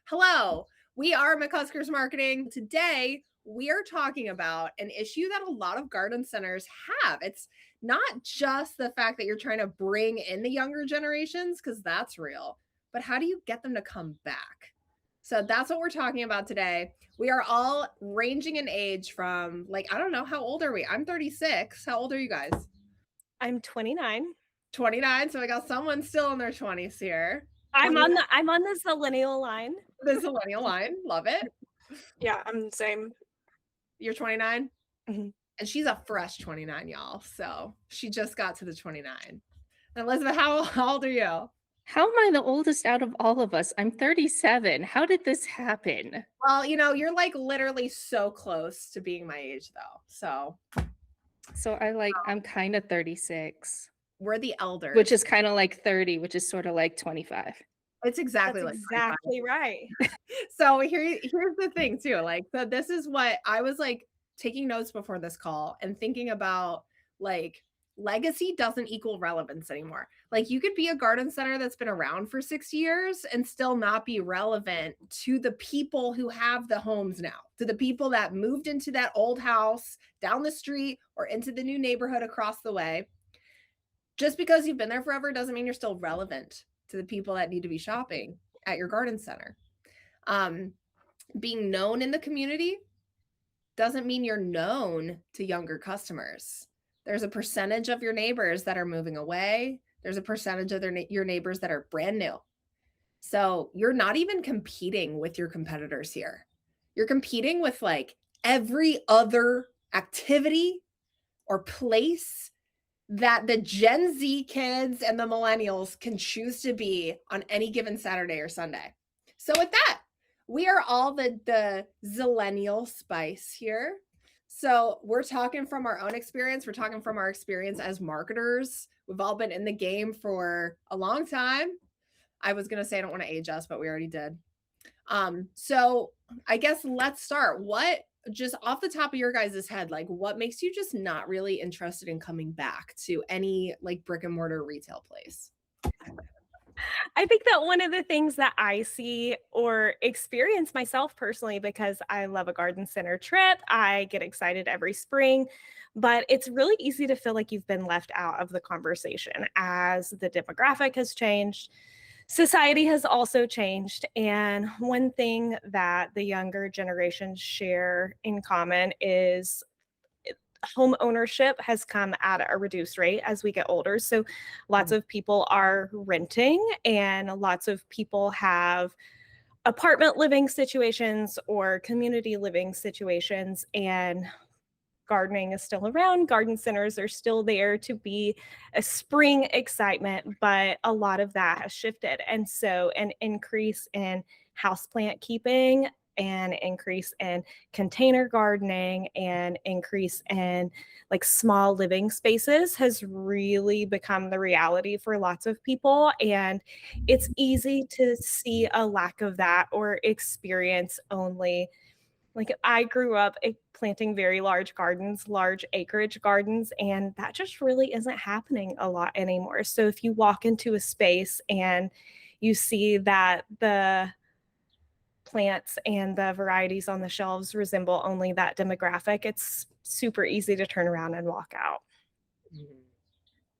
Hello, we are McCuskers Marketing. Today, we are talking about an issue that a lot of garden centers have. It's not just the fact that you're trying to bring in the younger generations, because that's real, but how do you get them to come back? So that's what we're talking about today. We are all ranging in age from, like, I don't know, how old are we? I'm 36. How old are you guys? I'm 29. 29. So I got someone still in their 20s here. I'm 20, on the Zillennial line. the millennial line. Love it. Yeah, I'm the same. You're 29? Mhm. And she's a fresh 29, y'all. So she just got to the 29. And Elizabeth, how old are you? How am I the oldest out of all of us? I'm 37. How did this happen? Well, you're like literally so close to being my age though. So So I'm kind of 36, we're the elders. which is kind of like 30, which is sort of like 25. It's exactly That's like 25. exactly right. So here's the thing too. Like, so this is what I was like taking notes before this call and thinking about, like, legacy doesn't equal relevance anymore. Like, you could be a garden center that's been around for 60 years and still not be relevant to the people who have the homes now, to the people that moved into that old house down the street or into the new neighborhood across the way. Just because you've been there forever doesn't mean you're still relevant to the people that need to be shopping at your garden center. Um, Being known in the community doesn't mean you're known to younger customers. There's a percentage of your neighbors that are moving away. There's a percentage of your neighbors that are brand new. So you're not even competing with your competitors here. You're competing with like every other activity or place that the Gen Z kids and the millennials can choose to be on any given Saturday or Sunday. So with that, we are all the zillennial spice here. So we're talking from our own experience. We're talking from our experience as marketers. We've all been in the game for a long time. I was going to say I don't want to age us, but we already did. So I guess let's start. What, just off the top of your guys' head, like, what makes you just not really interested in coming back to any like brick and mortar retail place? I think that one of the things that I see or experience myself personally, because I love a garden center trip, I get excited every spring, but it's really easy to feel like you've been left out of the conversation as the demographic has changed. Society has also changed. And one thing that the younger generations share in common is home ownership has come at a reduced rate as we get older. So lots of people are renting, and lots of people have apartment living situations or community living situations. And gardening is still around. Garden centers are still there to be a spring excitement, but a lot of that has shifted. And so an increase in houseplant keeping, an increase in container gardening, and increase in like small living spaces has really become the reality for lots of people. And it's easy to see a lack of that or experience only, like, I grew up planting very large gardens, large acreage gardens, and that just really isn't happening a lot anymore. So if you walk into a space and you see that the plants and the varieties on the shelves resemble only that demographic, it's super easy to turn around and walk out. Mhm.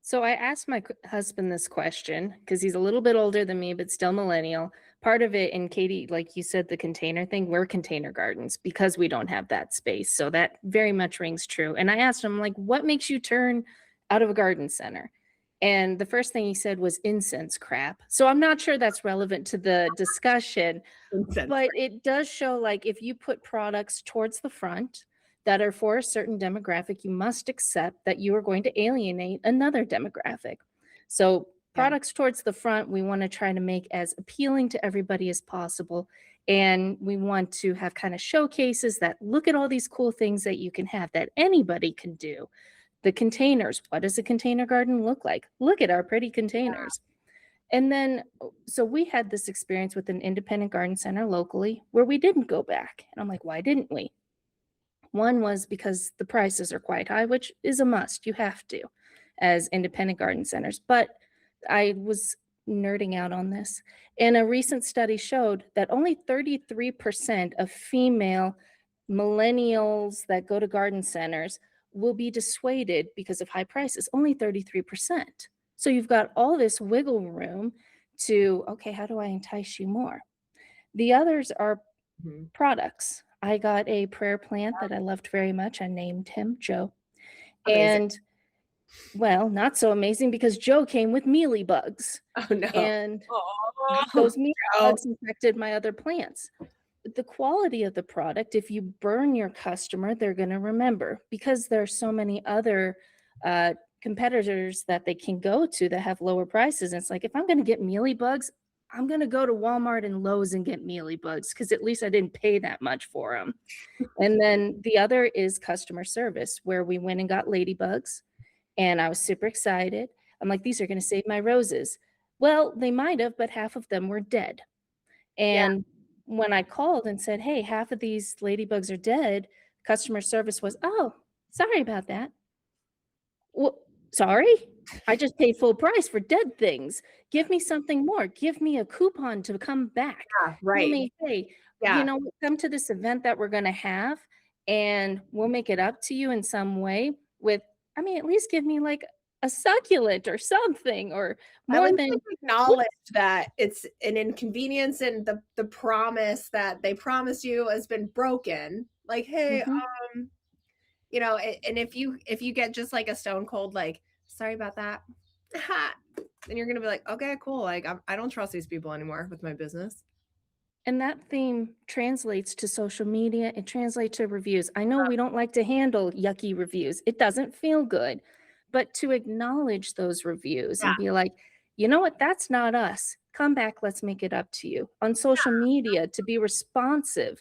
So I asked my husband this question because he's a little bit older than me, but still millennial. Part of it, and Katie, like you said, the container thing, we're container gardens because we don't have that space. So that very much rings true. And I asked him, like, what makes you turn out of a garden center? And the first thing he said was incense crap. So I'm not sure that's relevant to the discussion, Incense. but it does show, like, if you put products towards the front that are for a certain demographic, you must accept that you are going to alienate another demographic. So Yeah. products towards the front, we want to try to make as appealing to everybody as possible. And we want to have kind of showcases that look at all these cool things that you can have that anybody can do. The containers, what does a container garden look like? Look at our pretty containers. And then, so we had this experience with an independent garden center locally where we didn't go back. And I'm like, why didn't we? One was because the prices are quite high, which is a must. You have to as independent garden centers. But I was nerding out on this. And a recent study showed that only 33% of female millennials that go to garden centers will be dissuaded because of high prices. Only 33%. So you've got all this wiggle room to, okay, how do I entice you more? The others are Mhm. products. I got a prayer plant that I loved very much. I named him Joe. Amazing. And well, not so amazing because Joe came with mealy bugs. Oh no. And Oh, those mealy Oh, bugs infected my other plants. The quality of the product, if you burn your customer, they're going to remember because there are so many other uh, competitors that they can go to that have lower prices. And it's like, if I'm going to get mealy bugs, I'm going to go to Walmart and Lowe's and get mealy bugs because at least I didn't pay that much for them. And then the other is customer service, where we went and got ladybugs, and I was super excited. I'm like, these are going to save my roses. Well, they might have, but half of them were dead. yeah. And when I called and said, hey, half of these ladybugs are dead, customer service was, oh, sorry about that. Well, sorry? I just paid full price for dead things. Give me something more. Give me a coupon to come back. Yeah, Tell right. me, hey, Yeah. come to this event that we're going to have and we'll make it up to you in some way with, I mean, at least give me like a succulent or something or I more would than, acknowledge that it's an inconvenience and the promise that they promised you has been broken. Like, hey, Mhm. and if you get just like a stone cold, like, sorry about that, then you're gonna be like, okay, cool. Like, I don't trust these people anymore with my business. And that theme translates to social media. It translates to reviews. I know we don't like to handle yucky reviews. It doesn't feel good. But to acknowledge those reviews Yeah, and be like, you know what, that's not us. Come back, let's make it up to you. On social media, to be responsive,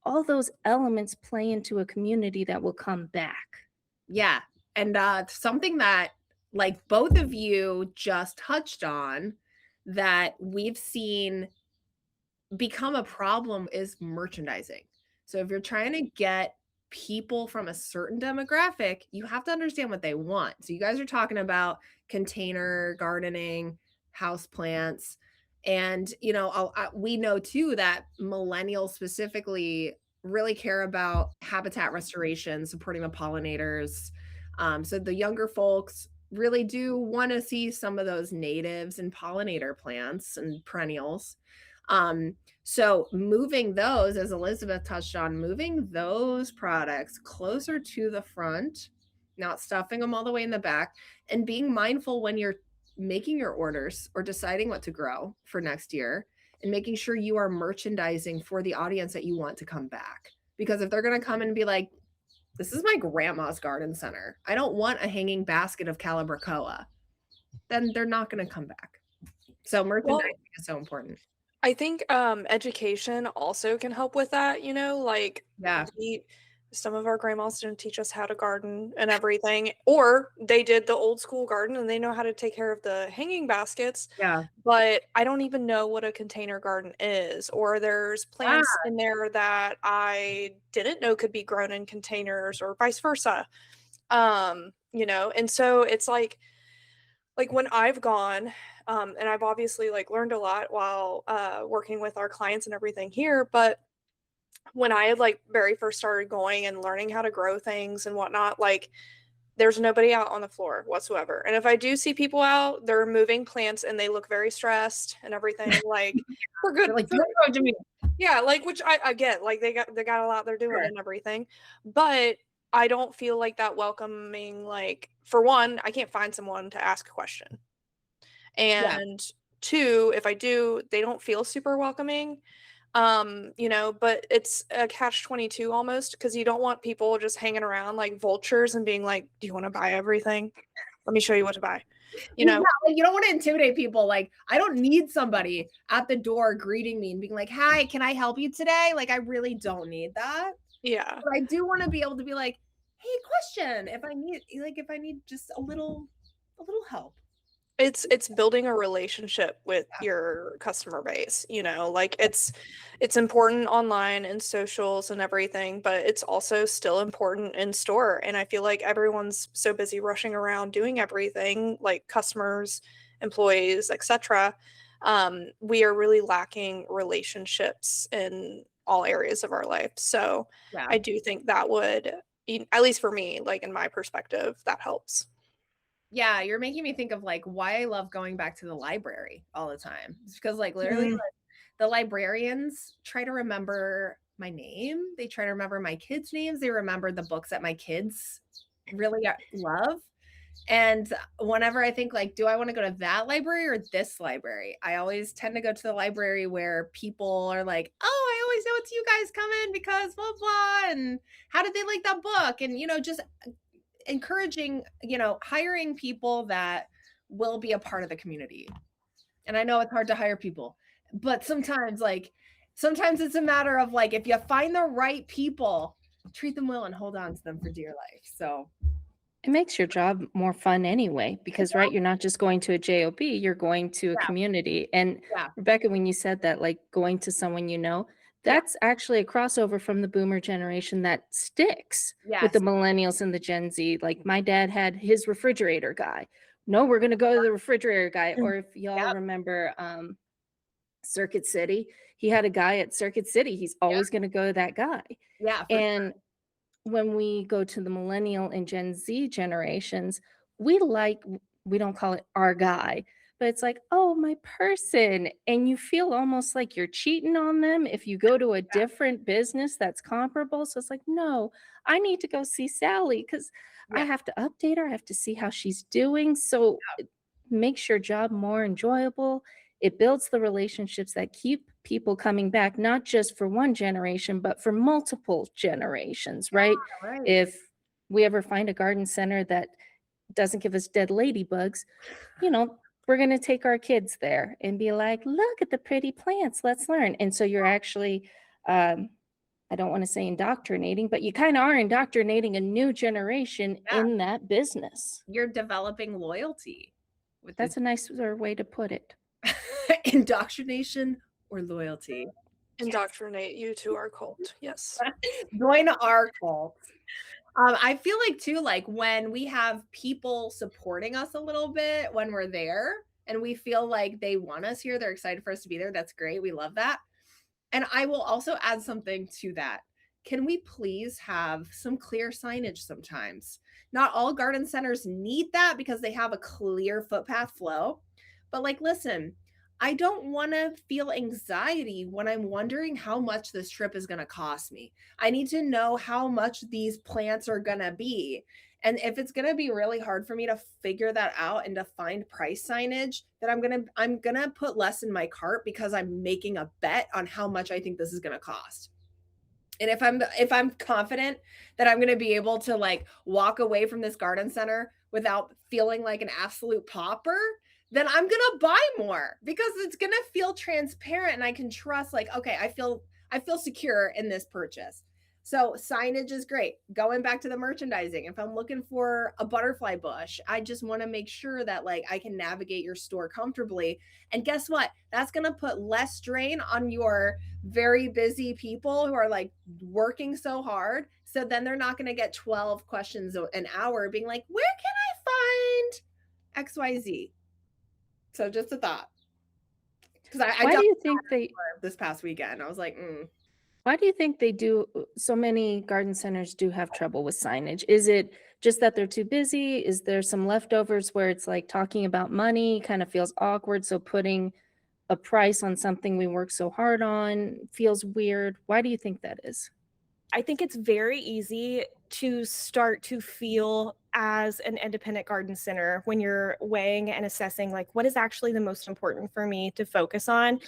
all those elements play into a community that will come back. yeah, and something that like both of you just touched on that we've seen become a problem is merchandising. So if you're trying to get people from a certain demographic, you have to understand what they want. So you guys are talking about container gardening, house plants, and we know too that millennials specifically really care about habitat restoration, supporting the pollinators. So the younger folks really do want to see some of those natives and pollinator plants and perennials. So moving those, as Elizabeth touched on, moving those products closer to the front, not stuffing them all the way in the back, and being mindful when you're making your orders or deciding what to grow for next year, and making sure you are merchandising for the audience that you want to come back. Because if they're going to come and be like, this is my grandma's garden center, I don't want a hanging basket of calabracoa, then they're not going to come back. So Well, merchandising is so important. I think education also can help with that, like Yeah. some of our grandmas didn't teach us how to garden and everything, or they did the old school garden and they know how to take care of the hanging baskets, Yeah. but I don't even know what a container garden is, or there's Ah, plants in there that I didn't know could be grown in containers or vice versa. And so it's like when I've gone, and I've obviously like learned a lot while working with our clients and everything here, but when I had like very first started going and learning how to grow things and whatnot, like there's nobody out on the floor whatsoever. And if I do see people out, they're moving plants and they look very stressed and everything, like for good, they're like, "Don't go to me." yeah, like which I get, like they got a lot they're doing Sure. and everything, but I don't feel like that welcoming. Like for one, I can't find someone to ask a question. Yeah. And two, if I do, they don't feel super welcoming. But it's a catch 22 almost because you don't want people just hanging around like vultures and being like, do you want to buy everything? Let me show you what to buy. You Yeah, know, like, you don't wanna intimidate people, like, I don't need somebody at the door greeting me and being like, "Hi, can I help you today?" Like, I really don't need that, yeah. but I do wanna be able to be like, "Hey, question," if I need just a little help. It's building a relationship with Yeah, your customer base, like it's important online and socials and everything, but it's also still important in store. And I feel like everyone's so busy rushing around doing everything, like customers employees, etc., we are really lacking relationships in all areas of our life. So Yeah. I do think that would, at least for me, like in my perspective, that helps. Yeah, you're making me think of like why I love going back to the library all the time. It's because like literally like, the librarians try to remember my name. They try to remember my kids' names. They remember the books that my kids really love. And whenever I think like, do I want to go to that library or this library? I always tend to go to the library where people are like, oh, I always know it's you guys coming because blah, blah. And how did they like that book? And, just encouraging, hiring people that will be a part of the community. And I know it's hard to hire people, but sometimes it's a matter of like, if you find the right people, treat them well and hold on to them for dear life. So It makes your job more fun anyway, because right, you're not just going to a job, you're going to a Yeah. community. And Yeah. Rebecca, when you said that, like going to someone Yeah. that's actually a crossover from the boomer generation that sticks with the Yes. millennials and the Gen Z. Like my dad had his refrigerator guy. No, we're going to go to the refrigerator guy. Or if y'all Yep. remember Circuit City, he had a guy at Circuit City. He's always going to go to that guy. Yeah. And when we go to the millennial and Gen Z generations, we don't call it our guy, but it's like, oh, my person. And you feel almost like you're cheating on them if you go to a different business that's comparable. So it's like, no, I need to go see Sally because I Yeah. have to update her. I have to see how she's doing. So it makes your job more enjoyable. It builds the relationships that keep people coming back, not just for one generation, but for multiple generations, right? Right. If we ever find a garden center that doesn't give us dead ladybugs, we're going to take our kids there and be like, look at the pretty plants, let's learn. And so you're actually, I don't want to say indoctrinating, but you kind of are indoctrinating a new generation in that business. You're developing loyalty. That's a nicer way to put it. Indoctrination or loyalty. Indoctrinate you to our cult. Yes. Join our cult. I feel like too, like when we have people supporting us a little bit when we're there and we feel like they want us here, they're excited for us to be there. That's great. We love that. And I will also add something to that. Can we please have some clear signage sometimes? Not all garden centers need that because they have a clear footpath flow. But like, listen, I don't want to feel anxiety when I'm wondering how much this trip is going to cost me. I need to know how much these plants are going to be. And if it's going to be really hard for me to figure that out and to find price signage, then I'm going to put less in my cart because I'm making a bet on how much I think this is going to cost. And if I'm confident that I'm going to be able to like walk away from this garden center without feeling like an absolute pauper, then I'm going to buy more because it's going to feel transparent and I can trust like, okay, I feel secure in this purchase. So signage is great. Going back to the merchandising, if I'm looking for a butterfly bush, I just want to make sure that like I can navigate your store comfortably. And guess what? That's going to put less strain on your very busy people who are like working so hard. So then they're not going to get 12 questions an hour being like, where can I find XYZ? So just a thought. Because Why do you think this past weekend? I was like, Why do you think they do? So many garden centers do have trouble with signage. Is it just that they're too busy? Is there some leftovers where it's like talking about money kind of feels awkward? So putting a price on something we work so hard on feels weird. Why do you think that is? I think it's very easy to start to feel as an independent garden center when you're weighing and assessing like what is actually the most important for me to focus on.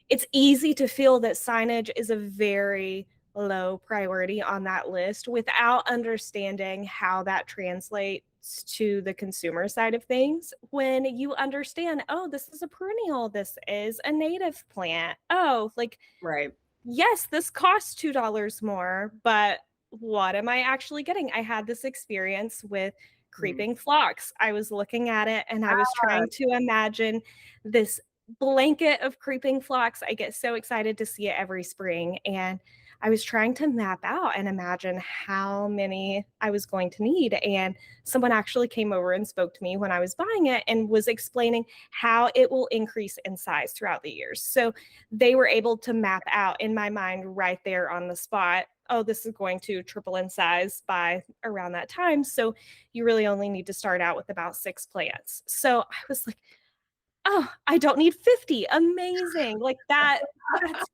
It's easy to feel that signage is a very low priority on that list without understanding how that translates to the consumer side of things. When you understand, oh, this is a perennial, this is a native plant. Oh, like, right. Yes, this costs $2 more, but what am I actually getting? I had this experience with creeping phlox. I was looking at it and I was trying to imagine this blanket of creeping phlox. I get so excited to see it every spring. And I was trying to map out and imagine how many I was going to need. And someone actually came over and spoke to me when I was buying it and was explaining how it will increase in size throughout the years. So they were able to map out in my mind right there on the spot, oh, this is going to triple in size by around that time. So you really only need to start out with about 6 plants. So I was like, oh, I don't need 50. Amazing. Like that's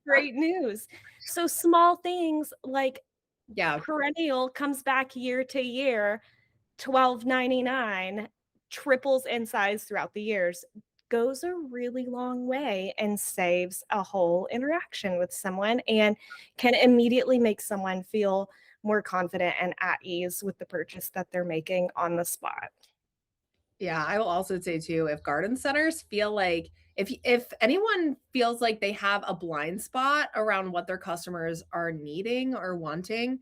great news. So small things like Yeah. perennial comes back year to year, $12.99, triples in size throughout the years, goes a really long way and saves a whole interaction with someone and can immediately make someone feel more confident and at ease with the purchase that they're making on the spot. Yeah, I will also say too, if garden centers feel like if anyone feels like they have a blind spot around what their customers are needing or wanting,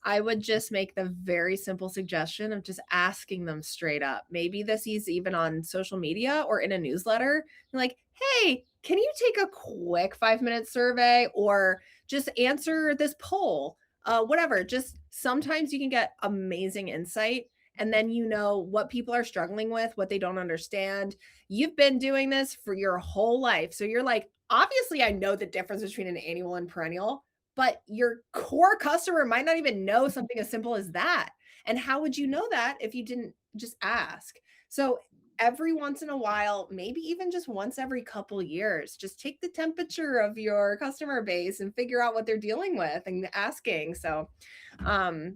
I would just make the very simple suggestion of just asking them straight up. Maybe this is even on social media or in a newsletter. Like, hey, can you take a quick 5-minute survey or just answer this poll? Whatever. Just sometimes you can get amazing insight and then you know what people are struggling with, what they don't understand. You've been doing this for your whole life. So you're like, obviously, I know the difference between an annual and perennial, but your core customer might not even know something as simple as that. And how would you know that if you didn't just ask? So every once in a while, maybe even just once every couple years, just take the temperature of your customer base and figure out what they're dealing with and asking. So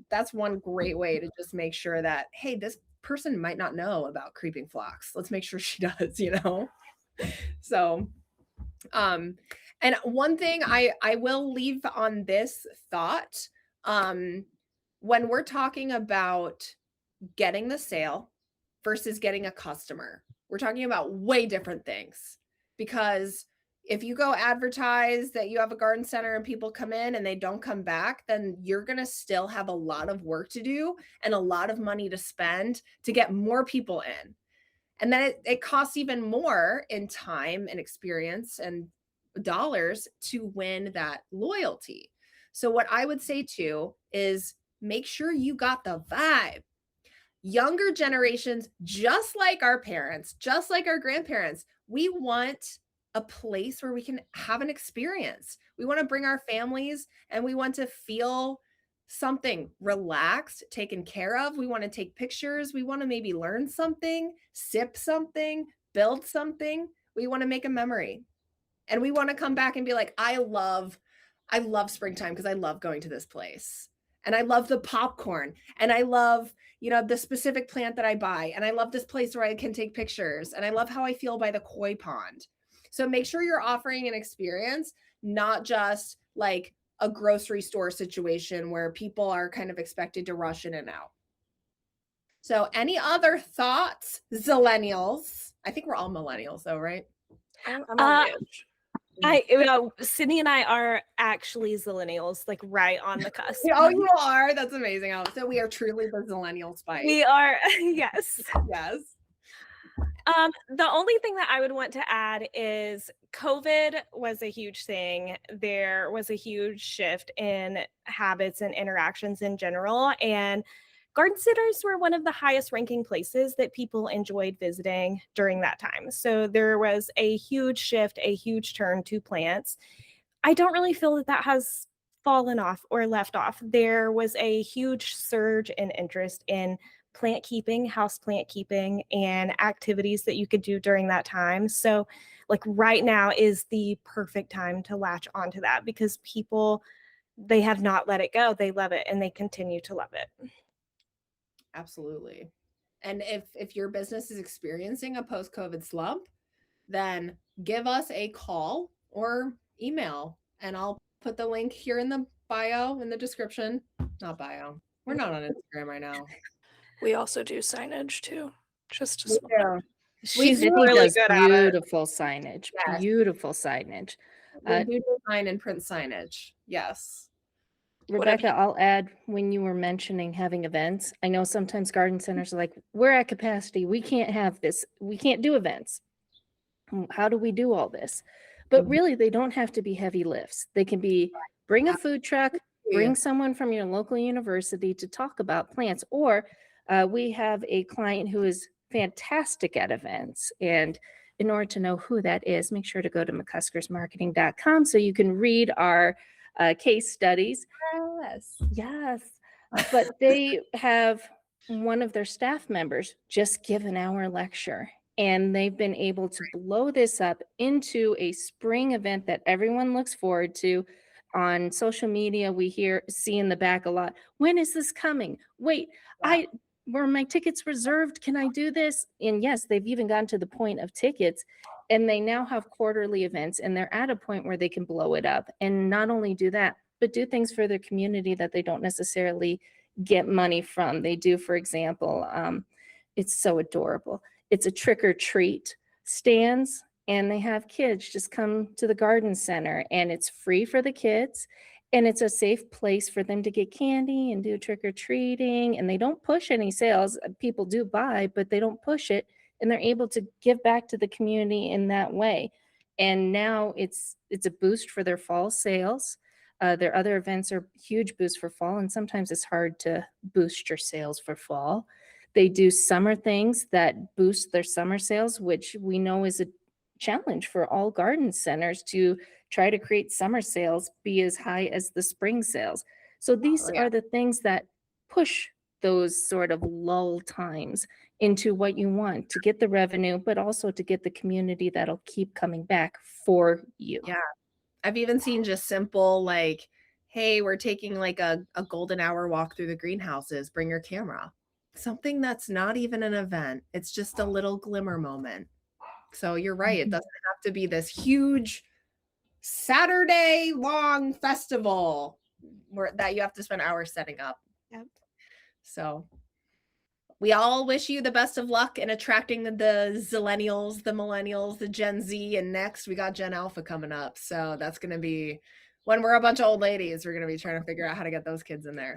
that's one great way to just make sure that, hey, this person might not know about creeping phlox. Let's make sure she does, you know? So, and one thing I will leave on this thought, when we're talking about getting the sale versus getting a customer, we're talking about way different things. Because if you go advertise that you have a garden center and people come in and they don't come back, then you're going to still have a lot of work to do and a lot of money to spend to get more people in. And then it costs even more in time and experience and dollars to win that loyalty. So what I would say too is make sure you got the vibe. Younger generations, just like our parents, just like our grandparents, we want a place where we can have an experience. We want to bring our families and we want to feel something relaxed, taken care of. We want to take pictures. We want to maybe learn something, sip something, build something. We want to make a memory. And we want to come back and be like, I love springtime because I love going to this place. And I love the popcorn. And I love, you know, the specific plant that I buy. And I love this place where I can take pictures. And I love how I feel by the koi pond. So make sure you're offering an experience, not just like a grocery store situation where people are kind of expected to rush in and out. So any other thoughts, Zillennials? I think we're all millennials though, right? I'm on the edge. Sydney and I are actually Zillennials, like right on the cusp. Oh, you are? That's amazing. So we are truly the Zillennial spice. We are, yes. Yes. The only thing that I would want to add is COVID was a huge thing. There was a huge shift in habits and interactions in general. And garden centers were one of the highest ranking places that people enjoyed visiting during that time. So there was a huge shift, a huge turn to plants. I don't really feel that that has fallen off or left off. There was a huge surge in interest in plant keeping, house plant keeping, and activities that you could do during that time. So like right now is the perfect time to latch onto that because people, they have not let it go. They love it and they continue to love it. Absolutely. And if your business is experiencing a post-COVID slump, then give us a call or email and I'll put the link here in the bio, in the description. Not bio. We're not on Instagram right now. We also do signage too. Just to She's Sydney really does good at it. beautiful signage. Yes. Beautiful signage. We do design and print signage. Yes. Rebecca, I'll add when you were mentioning having events. I know sometimes garden centers are like, we're at capacity. We can't have this. We can't do events. How do we do all this? But really, they don't have to be heavy lifts. They can be bring a food truck, Absolutely. bring someone from your local university to talk about plants. Or we have a client who is fantastic at events. And in order to know who that is, make sure to go to McCuskersMarketing.com so you can read our case studies. Yes. Yes. But they have one of their staff members just give an hour lecture, and they've been able to blow this up into a spring event that everyone looks forward to. On social media, we see in the back a lot, when is this coming? Wait, Yeah. I were my tickets reserved? Can I do this? And yes, they've even gotten to the point of tickets, and they now have quarterly events, and they're at a point where they can blow it up. And not only do that, but do things for their community that they don't necessarily get money from. They do, for example, it's so adorable. It's a trick or treat stands, and they have kids just come to the garden center, and it's free for the kids. And it's a safe place for them to get candy and do trick or treating. And they don't push any sales. People do buy, but they don't push it. And they're able to give back to the community in that way. And now it's a boost for their fall sales. Their other events are huge boosts for fall, and sometimes it's hard to boost your sales for fall. They do summer things that boost their summer sales, which we know is a challenge for all garden centers to try to create summer sales be as high as the spring sales. So these Oh, yeah. are the things that push those sort of lull times into what you want to get the revenue, but also to get the community that'll keep coming back for you. Yeah. I've even seen just simple like, hey, we're taking like a golden hour walk through the greenhouses. Bring your camera. Something that's not even an event. It's just a little glimmer moment. So you're right. It Mhm. doesn't have to be this huge Saturday long festival that you have to spend hours setting up. Yep. So we all wish you the best of luck in attracting the zillennials, the millennials, the Gen Z, and next we got Gen Alpha coming up. So that's going to be when we're a bunch of old ladies, we're going to be trying to figure out how to get those kids in there.